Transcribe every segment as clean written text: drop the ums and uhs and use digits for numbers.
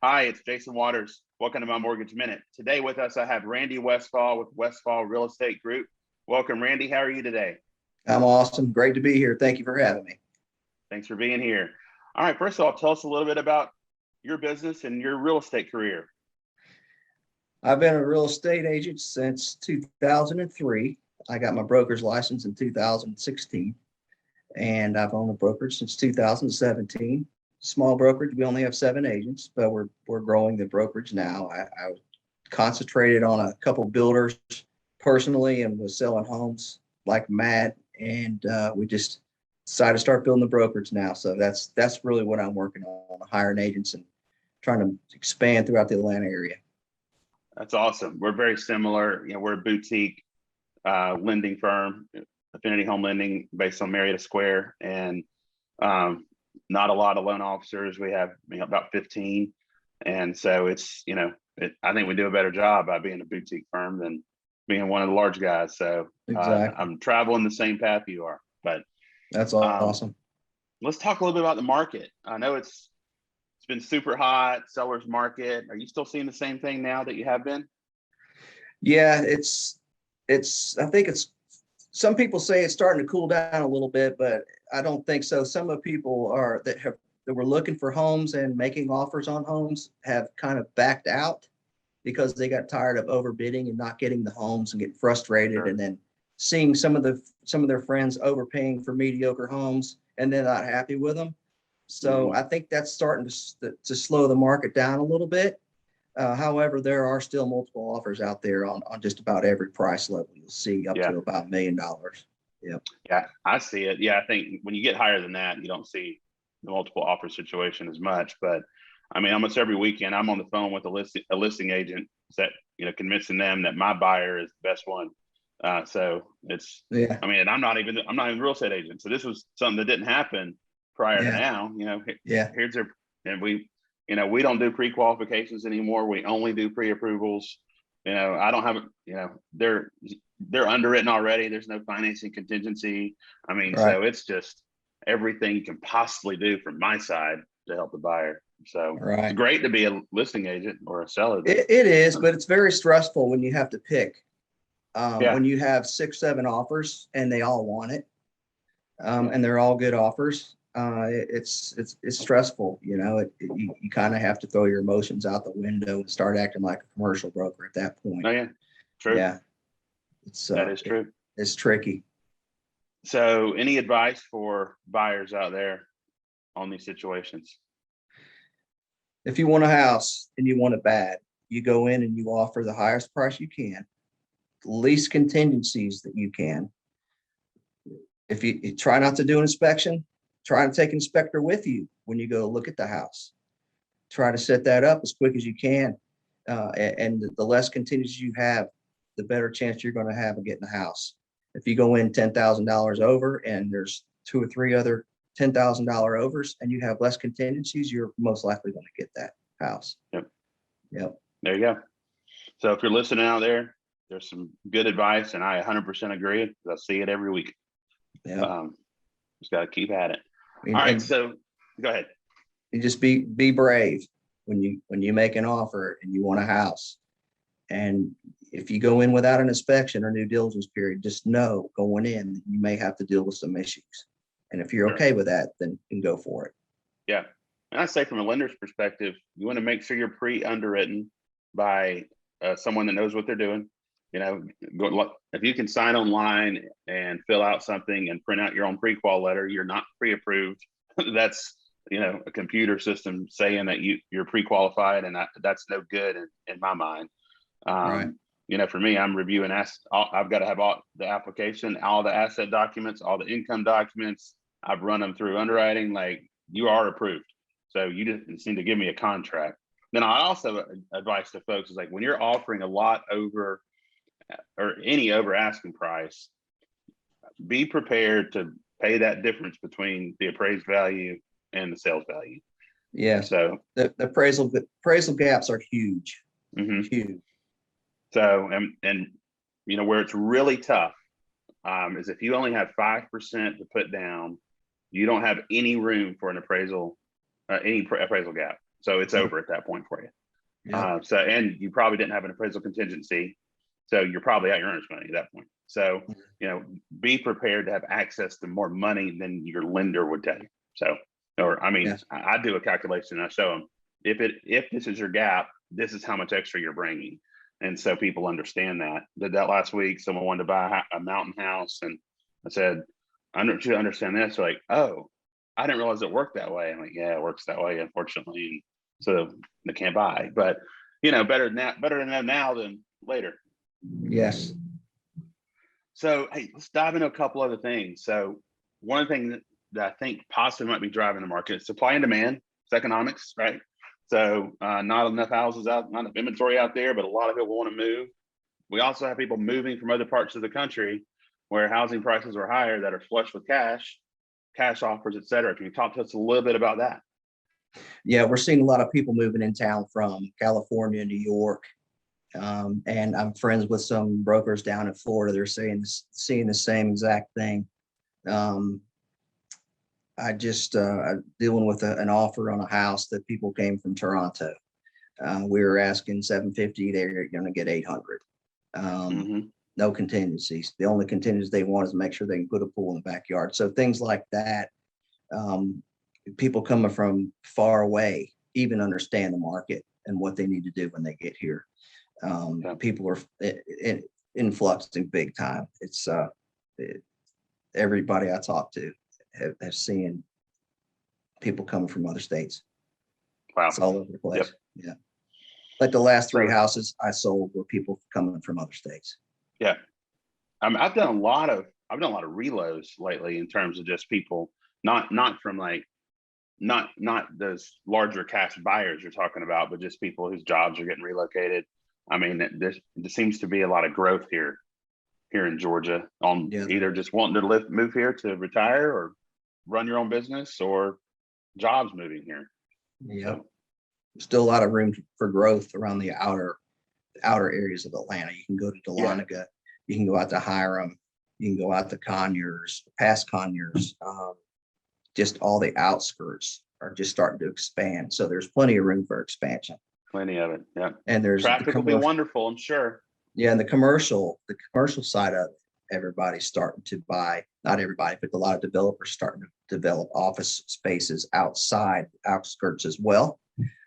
Hi, it's Jason Waters. Welcome to my Mortgage Minute. Today with us, I have Randy Westfall with Westfall Real Estate Group. Welcome, Randy. How are you today? I'm awesome. Great to be here. Thank you for having me. Thanks for being here. All right, first of all, tell us a little bit about your business and your real estate career. I've been a real estate agent since 2003. I got my broker's license in 2016, and I've owned a brokerage since 2017. Small brokerage. We only have 7 agents, but we're growing the brokerage now. I concentrated on a couple builders personally and was selling homes like mad, and we just decided to start building the brokerage now. So that's really what I'm working on, hiring agents and trying to expand throughout the Atlanta area. That's awesome. We're very similar. We're a boutique lending firm, Affinity Home Lending, based on Marietta Square, and not a lot of loan officers. We have about 15, and so it's I think we do a better job by being a boutique firm than being one of the large guys. So Exactly. I'm traveling the same path you are. But That's um, awesome. let's talk a little bit about the market. I know it's been super hot, seller's market. Are you still seeing the same thing now that you have been? Yeah, I think it's some people say it's starting to cool down a little bit, but I don't think so. Some of the people that were looking for homes and making offers on homes have kind of backed out because they got tired of overbidding and not getting the homes and getting frustrated, Sure. and then seeing some of their friends overpaying for mediocre homes and they're not happy with them. So Mhm. I think that's starting to slow the market down a little bit. However, there are still multiple offers out there on just about every price level. You'll see up Yeah. to about $1 million. Yep. Yeah, I see it. Yeah, I think when you get higher than that, you don't see the multiple offer situation as much. But I mean, almost every weekend, I'm on the phone with a listing agent that convincing them that my buyer is the best one. So it's, Yeah. I mean, and I'm not even a real estate agent. So this was something that didn't happen prior to Yeah. now. Yeah. Here's their, and we don't do pre-qualifications anymore. We only do pre-approvals. I don't have, they're underwritten already. There's no financing contingency. I mean, Right. so it's just everything you can possibly do from my side to help the buyer. So it's Right. great to be a listing agent or a seller. It is, but it's very stressful when you have to pick. Yeah, When you have 6, 7 offers and they all want it, and they're all good offers, it's stressful. You kind of have to throw your emotions out the window and start acting like a commercial broker at that point. no, yeah, true. Yeah, it's That is true. it's tricky. So any advice for buyers out there on these situations? If you want a house and you want it bad, you go in and you offer the highest price you can, the least contingencies that you can. If you try not to do an inspection, try to take an inspector with you when you go look at the house. Try to set that up as quick as you can. And the less contingencies you have, the better chance you're going to have of getting a house. If you go in $10,000 over and there's 2 or 3 other $10,000 overs and you have less contingencies, you're most likely going to get that house. Yep. Yep. There you go. So if you're listening out there, there's some good advice, and I 100% agree. I see it every week. Yep. Just got to keep at it. All And, right. and So go ahead. you just be brave when you make an offer and you want a house. And if you go in without an inspection or due diligence period, just know going in, you may have to deal with some issues. And if you're Sure. okay with that, then you can go for it. Yeah. And I say from a lender's perspective, you want to make sure you're pre-underwritten by someone that knows what they're doing. If you can sign online and fill out something and print out your own pre-qual letter, you're not pre-approved. That's a computer system saying that you're pre-qualified, and that's no good in my mind. Right. For me, I'm reviewing I've got to have all the application, all the asset documents, all the income documents. I've run them through underwriting. Like, you are approved. So you just need to give me a contract. Then I also advise to folks is like, when you're offering a lot over or any over asking price, be prepared to pay that difference between the appraised value and the sales value. Yes. So The appraisal gaps are huge. mhm. Huge. So and where it's really tough is if you only have 5% to put down, you don't have any room for an appraisal, any appraisal gap. So it's over at that point for you. Yeah. So, and you probably didn't have an appraisal contingency. So you're probably at your earnest money at that point. So, be prepared to have access to more money than your lender would tell you. So, or I mean, Yes. I do a calculation and I show them if this is your gap, this is how much extra you're bringing. And so people understand that. Did that last week. Someone wanted to buy a mountain house, and I said, I don't you understand this. They're like, oh, I didn't realize it worked that way. I'm like, yeah, it works that way, unfortunately. And so they can't buy, but better to know now than later. Yes. So, hey, let's dive into a couple other things. So one of the things that I think possibly might be driving the market is supply and demand. It's economics, right? So not enough houses out, not enough inventory out there, but a lot of people want to move. We also have people moving from other parts of the country where housing prices are higher that are flush with cash offers, et cetera. Can you talk to us a little bit about that? Yeah, we're seeing a lot of people moving in town from California, New York. And I'm friends with some brokers down in Florida. They're seeing the same exact thing. I just dealing with an offer on a house that people came from Toronto. We were asking 750. They're going to get 800. No contingencies. The only contingency they want is to make sure they can put a pool in the backyard. So things like that. People coming from far away even understand the market and what they need to do when they get here. People are influxing big time. It's everybody I talk to have seen people coming from other states. Wow. It's all over the place. Yep. Yeah. Like the last 3 houses I sold were people coming from other states. Yeah. I've done a lot of reloads lately in terms of just people, not from like, not those larger cash buyers you're talking about, but just people whose jobs are getting relocated. I mean, there seems to be a lot of growth here in Georgia on either just wanting to move here to retire or run your own business, or jobs moving here. Yeah. So, still a lot of room for growth around the outer areas of Atlanta. You can go to Dahlonega, you can go out to Hiram, you can go out to Conyers, past Conyers. Just all the outskirts are just starting to expand. So there's plenty of room for expansion. Plenty of it. Yeah. And there's traffic will be wonderful, I'm sure. Yeah. And the commercial side of it, everybody's starting to buy, not everybody, but a lot of developers starting to develop office spaces outside the outskirts as well.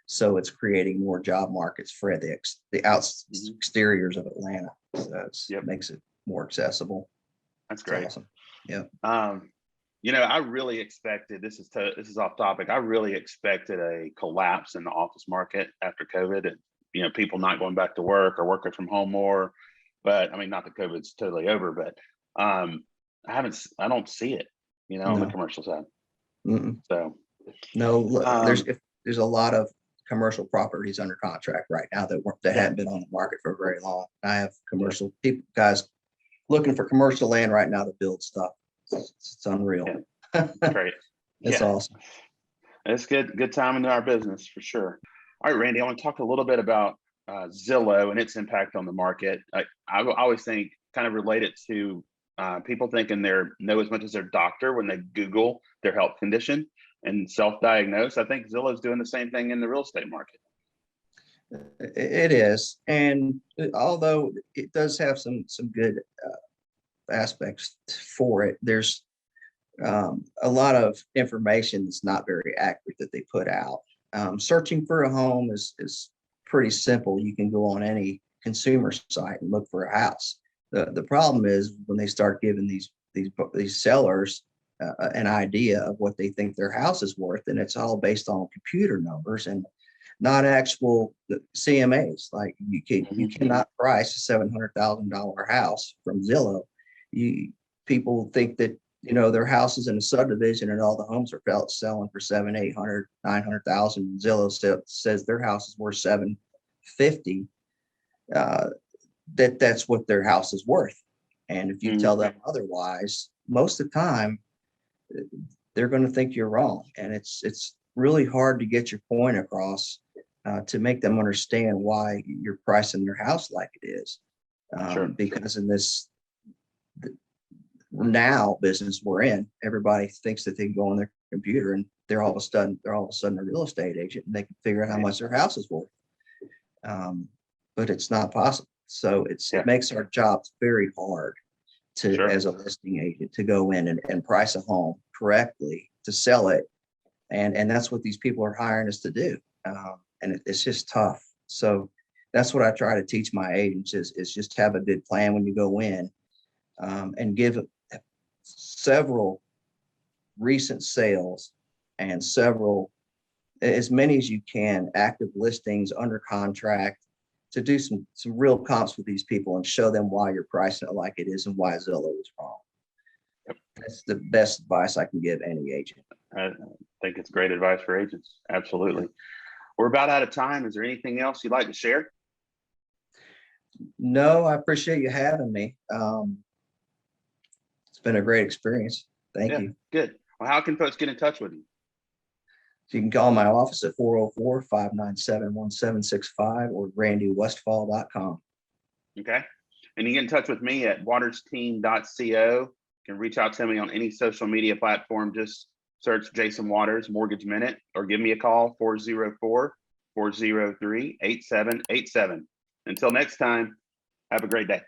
So it's creating more job markets for the exteriors of Atlanta. So it makes it more accessible. That's great. Awesome. Yeah. I really expected, this is off topic. I really expected a collapse in the office market after COVID, and people not going back to work or working from home more. But I mean, not that COVID's totally over, but I don't see it, on the commercial side. So no, there's a lot of commercial properties under contract right now that haven't been on the market for very long. I have commercial guys looking for commercial land right now to build stuff. It's unreal. Yeah. Great. It's awesome. It's good time into our business for sure. All right, Randy, I want to talk a little bit about Zillow and its impact on the market. I always think kind of relate it to people thinking they know as much as their doctor when they Google their health condition and self-diagnose. I think Zillow is doing the same thing in the real estate market. It is. And although it does have some good aspects for it, there's a lot of information that's not very accurate that they put out. Searching for a home is pretty simple. You can go on any consumer site and look for a house. The problem is when they start giving these sellers an idea of what they think their house is worth, and it's all based on computer numbers and not actual CMAs. Like you cannot price a $700,000 house from Zillow. People think that their house is in a subdivision and all the homes are selling for 700, 800, 900,000. Zillow says their house is worth 750. That's what their house is worth. And if you tell them otherwise, most of the time they're going to think you're wrong. And it's really hard to get your point across to make them understand why you're pricing their house like it is. Because in this now business we're in, everybody thinks that they can go on their computer, and they're all of a sudden a real estate agent, and they can figure out how much their house is worth. But it's not possible. So it makes our jobs very hard to, as a listing agent, to go in and price a home correctly to sell it. And that's what these people are hiring us to do. And it's just tough. So that's what I try to teach my agents is just have a good plan when you go in, and give several recent sales and as many as you can, active listings under contract, to do some real comps with these people and show them why you're pricing it like it is and why Zillow is wrong. That's the best advice I can give any agent. I think it's great advice for agents. Absolutely. We're about out of time. Is there anything else you'd like to share? No, I appreciate you having me. It's been a great experience. Thank you. Good. Well, how can folks get in touch with you? So you can call my office at 404-597-1765 or randywestfall.com. Okay. And you get in touch with me at watersteam.co. You can reach out to me on any social media platform. Just search Jason Waters Mortgage Minute, or give me a call, 404-403-8787. Until next time, have a great day.